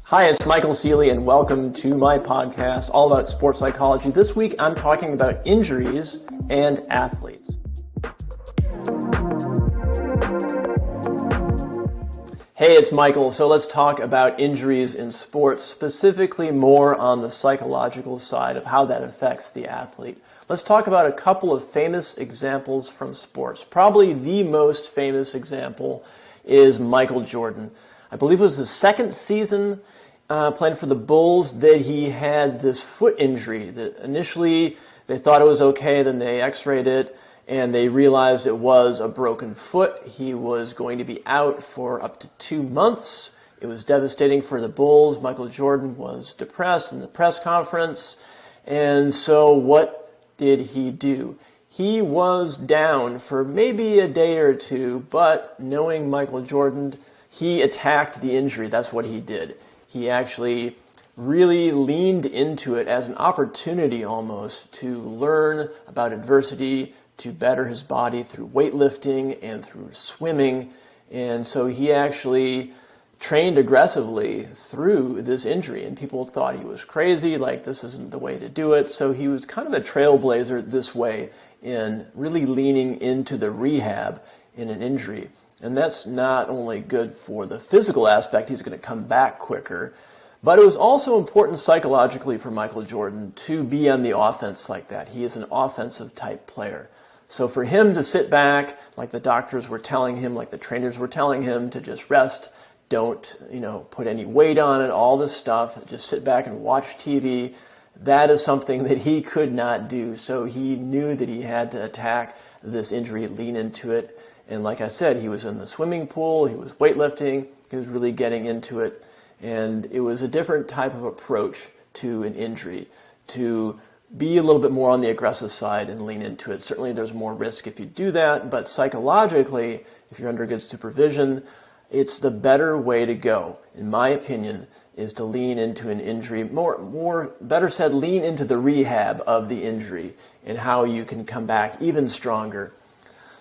Hi, it's Michael Seeley, and welcome to my podcast all about sports psychology. This week, I'm talking about injuries and athletes. Hey, it's Michael. So let's talk about injuries in sports, specifically more on the psychological side of how that affects the athlete. Let's talk about a couple of famous examples from sports. Probably the most famous example is Michael Jordan. I believe it was his second season playing for the Bulls that he had this foot injury that initially they thought it was okay, then they x-rayed it and they realized it was a broken foot. He was going to be out for up to 2 months. It was devastating for the Bulls. Michael Jordan was depressed in the press conference. And so what did he do? He was down for maybe a day or two, but knowing Michael Jordan, he attacked the injury. That's what he did. He actually really leaned into it as an opportunity almost to learn about adversity, to better his body through weightlifting and through swimming. And so he actually trained aggressively through this injury, and people thought he was crazy, like this isn't the way to do it. So he was kind of a trailblazer this way in really leaning into the rehab in an injury. And that's not only good for the physical aspect, he's going to come back quicker, but it was also important psychologically for Michael Jordan to be on the offense like that. He is an offensive type player. So for him to sit back, like the doctors were telling him, like the trainers were telling him to just rest, don't, put any weight on it, all this stuff, just sit back and watch TV, that is something that he could not do. So he knew that he had to attack this injury, lean into it. And like I said, he was in the swimming pool, he was weightlifting, he was really getting into it. And it was a different type of approach to an injury, to be a little bit more on the aggressive side and lean into it. Certainly there's more risk if you do that, but psychologically, if you're under good supervision, it's the better way to go, in my opinion, is to lean into an injury, better said, lean into the rehab of the injury and how you can come back even stronger.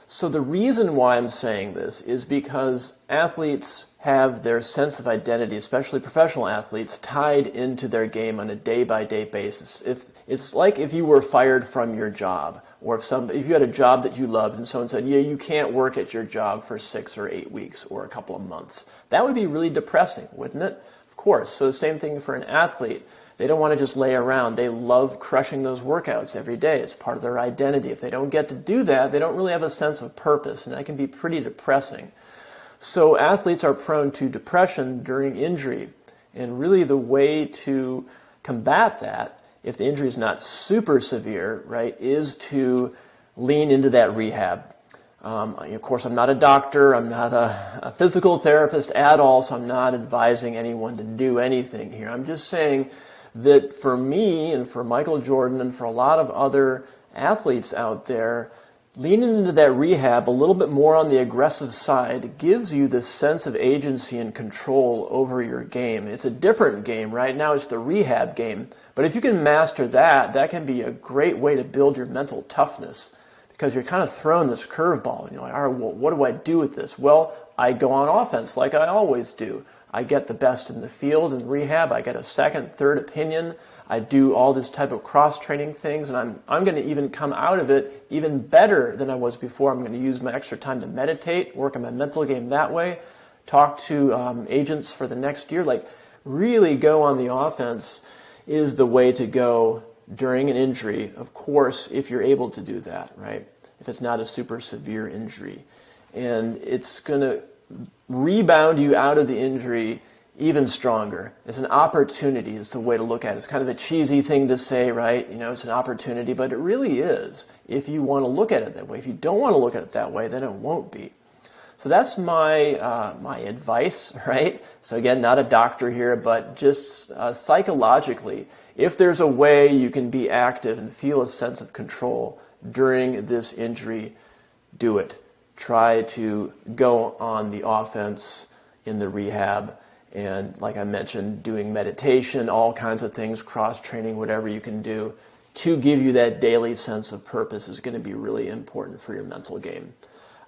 So the reason why I'm saying this is because athletes have their sense of identity, especially professional athletes, tied into their game on a day-by-day basis. It's like if you were fired from your job, or if you had a job that you loved and someone said, yeah, you can't work at your job for 6 or 8 weeks or a couple of months. That would be really depressing, wouldn't it? Of course. So the same thing for an athlete. They don't want to just lay around. They love crushing those workouts every day. It's part of their identity. If they don't get to do that, they don't really have a sense of purpose, and that can be pretty depressing. So athletes are prone to depression during injury, and really the way to combat that, if the injury is not super severe, right, is to lean into that rehab. Of course, I'm not a doctor, I'm not a physical therapist at all, so I'm not advising anyone to do anything here. I'm just saying that for me and for Michael Jordan and for a lot of other athletes out there, leaning into that rehab a little bit more on the aggressive side gives you this sense of agency and control over your game. It's a different game. Right now it's the rehab game. But if you can master that, that can be a great way to build your mental toughness, because you're kind of throwing this curveball and you're like, all right, well, what do I do with this? Well, I go on offense like I always do. I get the best in the field in rehab. I get a second, third opinion. I do all this type of cross-training things, and I'm going to even come out of it even better than I was before. I'm going to use my extra time to meditate, work on my mental game that way, talk to agents for the next year. Like, really go on the offense is the way to go during an injury, of course, if you're able to do that, right? If it's not a super severe injury. And it's going to rebound you out of the injury even stronger. It's an opportunity is the way to look at it. It's kind of a cheesy thing to say, right? It's an opportunity, but it really is if you want to look at it that way. If you don't want to look at it that way, then it won't be. So that's my my advice, right? So again, not a doctor here, but just psychologically, if there's a way you can be active and feel a sense of control during this injury, do it. Try to go on the offense in the rehab. And like I mentioned, doing meditation, all kinds of things, cross-training, whatever you can do to give you that daily sense of purpose is going to be really important for your mental game.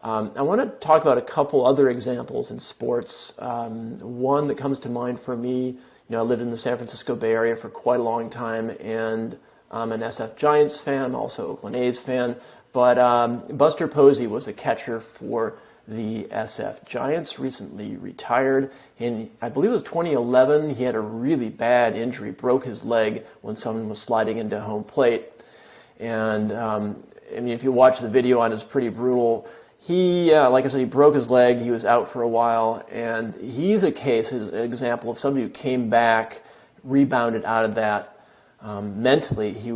I want to talk about a couple other examples in sports. One that comes to mind for me I lived in the San Francisco Bay Area for quite a long time, and I'm an SF Giants fan. I'm also Oakland A's fan. But Buster Posey was a catcher for the SF Giants, recently retired. And I believe it was 2011, he had a really bad injury, broke his leg when someone was sliding into home plate. And if you watch the video on it, it's pretty brutal. He, like I said, he broke his leg. He was out for a while, and he's an example of somebody who came back, rebounded out of that. Mentally, he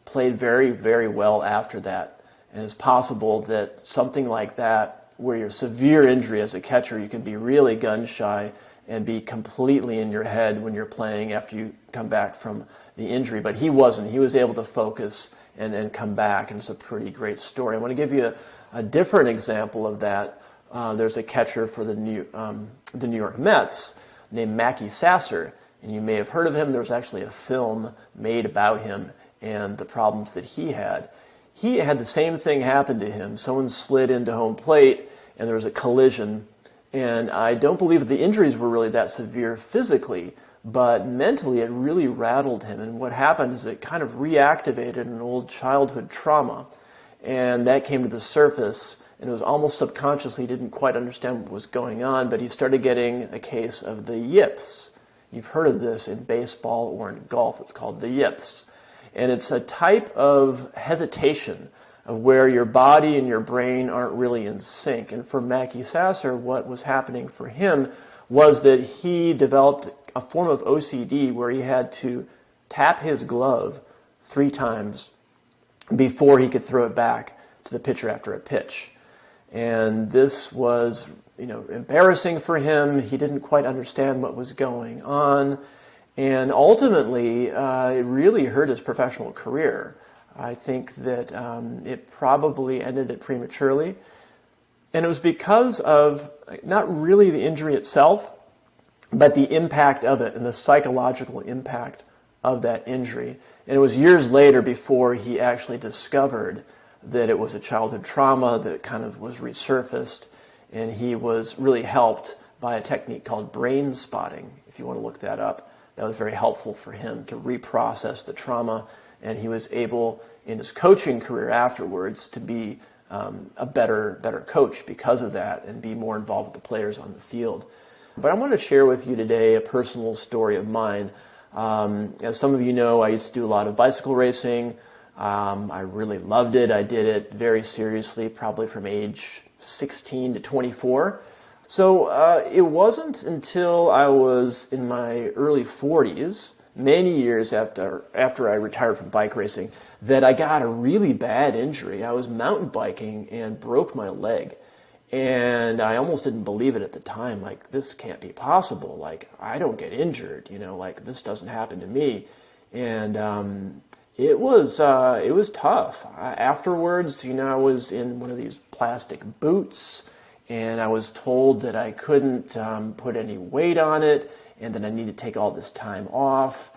played very, very well after that. And it's possible that something like that, where you're severe injury as a catcher, you can be really gun shy and be completely in your head when you're playing after you come back from the injury. But he wasn't. He was able to focus and come back, and it's a pretty great story. I want to give you a different example of that. There's a catcher for the New York Mets named Mackey Sasser, and you may have heard of him. There was actually a film made about him and the problems that he had. He had the same thing happen to him. Someone slid into home plate, and there was a collision. And I don't believe that the injuries were really that severe physically, but mentally it really rattled him. And what happened is it kind of reactivated an old childhood trauma. And that came to the surface, and it was almost subconsciously. He didn't quite understand what was going on, but he started getting a case of the yips. You've heard of this in baseball or in golf. It's called the yips. And it's a type of hesitation of where your body and your brain aren't really in sync. And for Mackey Sasser, what was happening for him was that he developed a form of OCD where he had to tap his glove 3 times before he could throw it back to the pitcher after a pitch. And this was, embarrassing for him. He didn't quite understand what was going on. And ultimately, it really hurt his professional career. I think that it probably ended it prematurely. And it was because of not really the injury itself, but the impact of it and the psychological impact of that injury. And it was years later before he actually discovered that it was a childhood trauma that kind of was resurfaced. And he was really helped by a technique called brain spotting, if you want to look that up. That was very helpful for him to reprocess the trauma, and he was able, in his coaching career afterwards, to be a better coach because of that and be more involved with the players on the field. But I want to share with you today a personal story of mine. As some of you know, I used to do a lot of bicycle racing. I really loved it. I did it very seriously, probably from age 16 to 24. So it wasn't until I was in my early 40s, many years after I retired from bike racing, that I got a really bad injury. I was mountain biking and broke my leg. And I almost didn't believe it at the time. Like, this can't be possible. Like, I don't get injured, like this doesn't happen to me. And it was tough. Afterwards, I was in one of these plastic boots, and I was told that I couldn't put any weight on it, and that I needed to take all this time off,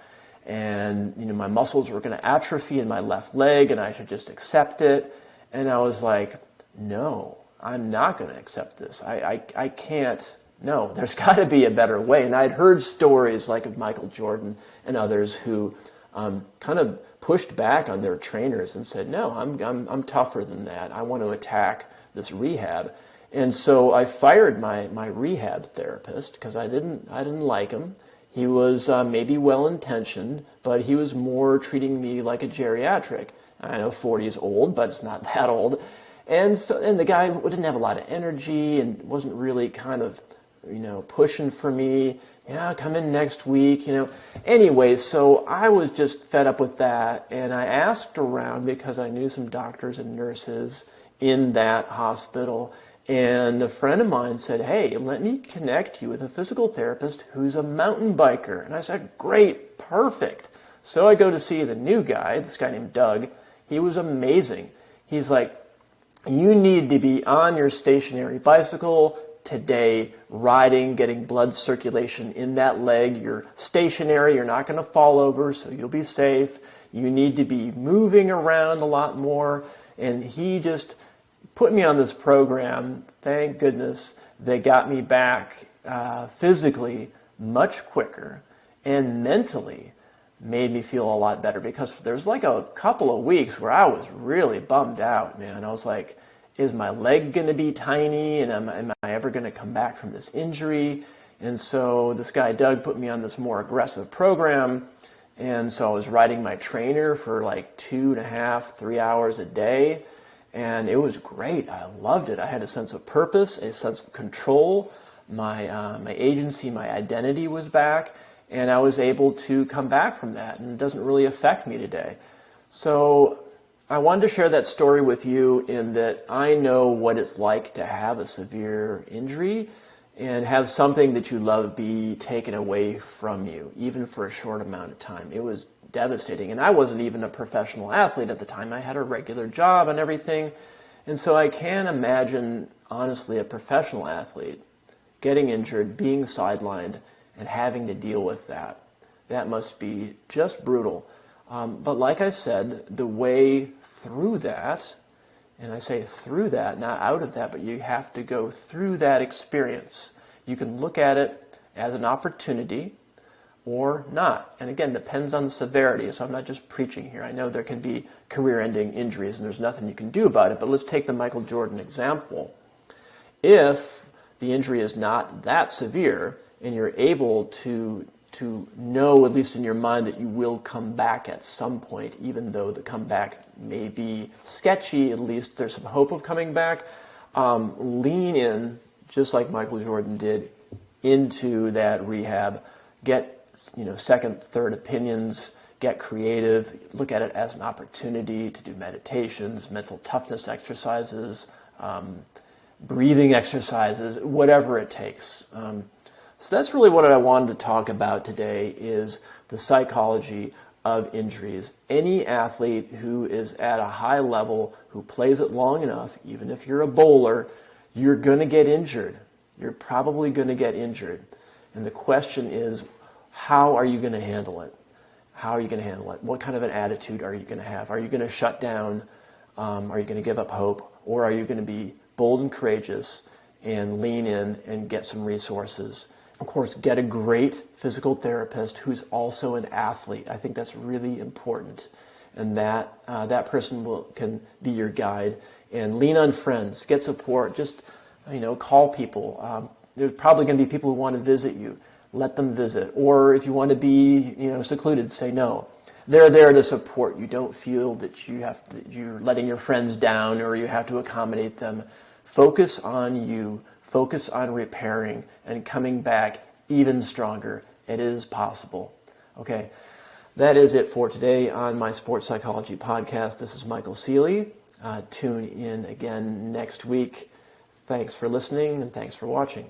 and my muscles were going to atrophy in my left leg, and I should just accept it. And I was like, no, I'm not going to accept this. I can't. No, there's got to be a better way. And I'd heard stories like of Michael Jordan and others who kind of pushed back on their trainers and said, no, I'm tougher than that. I want to attack this rehab. And so I fired my rehab therapist because I didn't like him. He was maybe well-intentioned, but he was more treating me like a geriatric. I know 40 is old, but it's not that old. And the guy didn't have a lot of energy and wasn't really kind of, pushing for me. Yeah, come in next week, Anyway, so I was just fed up with that, and I asked around because I knew some doctors and nurses in that hospital. And a friend of mine said, hey, let me connect you with a physical therapist who's a mountain biker. And I said, great, perfect. So I go to see the new guy, this guy named Doug. He was amazing. He's like, you need to be on your stationary bicycle today, riding, getting blood circulation in that leg. You're stationary, you're not going to fall over, so you'll be safe. You need to be moving around a lot more. And he just put me on this program, thank goodness, that got me back physically much quicker. and mentally made me feel a lot better, because there's like a couple of weeks where I was really bummed out, man. I was like, is my leg going to be tiny, and am I ever going to come back from this injury? And so this guy, Doug, put me on this more aggressive program. And so I was riding my trainer for like 2.5, 3 hours a day. And it was great. I loved it. I had a sense of purpose, a sense of control. My agency, my identity was back. And I was able to come back from that. And it doesn't really affect me today. So I wanted to share that story with you, in that I know what it's like to have a severe injury and have something that you love be taken away from you, even for a short amount of time. It was devastating. And I wasn't even a professional athlete at the time. I had a regular job and everything. And so I can imagine, honestly, a professional athlete getting injured, being sidelined, and having to deal with that. That must be just brutal. But like I said, the way through that, and I say through that, not out of that, but you have to go through that experience. You can look at it as an opportunity or not. And again, depends on the severity. So I'm not just preaching here. I know there can be career-ending injuries and there's nothing you can do about it, but let's take the Michael Jordan example. If the injury is not that severe and you're able to know, at least in your mind, that you will come back at some point, even though the comeback may be sketchy, at least there's some hope of coming back. Lean in, just like Michael Jordan did, into that rehab. Get second, third opinions. Get creative. Look at it as an opportunity to do meditations, mental toughness exercises, breathing exercises, whatever it takes. So that's really what I wanted to talk about today, is the psychology of injuries. Any athlete who is at a high level, who plays it long enough, even if you're a bowler, you're going to get injured. You're probably going to get injured. And the question is, how are you going to handle it? How are you going to handle it? What kind of an attitude are you going to have? Are you going to shut down? Are you going to give up hope? Or are you going to be bold and courageous and lean in and get some resources? Of course, get a great physical therapist who's also an athlete. I think that's really important. And that person can be your guide. And lean on friends. Get support. Just, call people. There's probably going to be people who want to visit you. Let them visit. Or if you want to be, secluded, say no. They're there to support you. Don't feel that you're letting your friends down or you have to accommodate them. Focus on you. Focus on repairing and coming back even stronger. It is possible. Okay, that is it for today on my Sports Psychology Podcast. This is Michael Seeley. Tune in again next week. Thanks for listening and thanks for watching.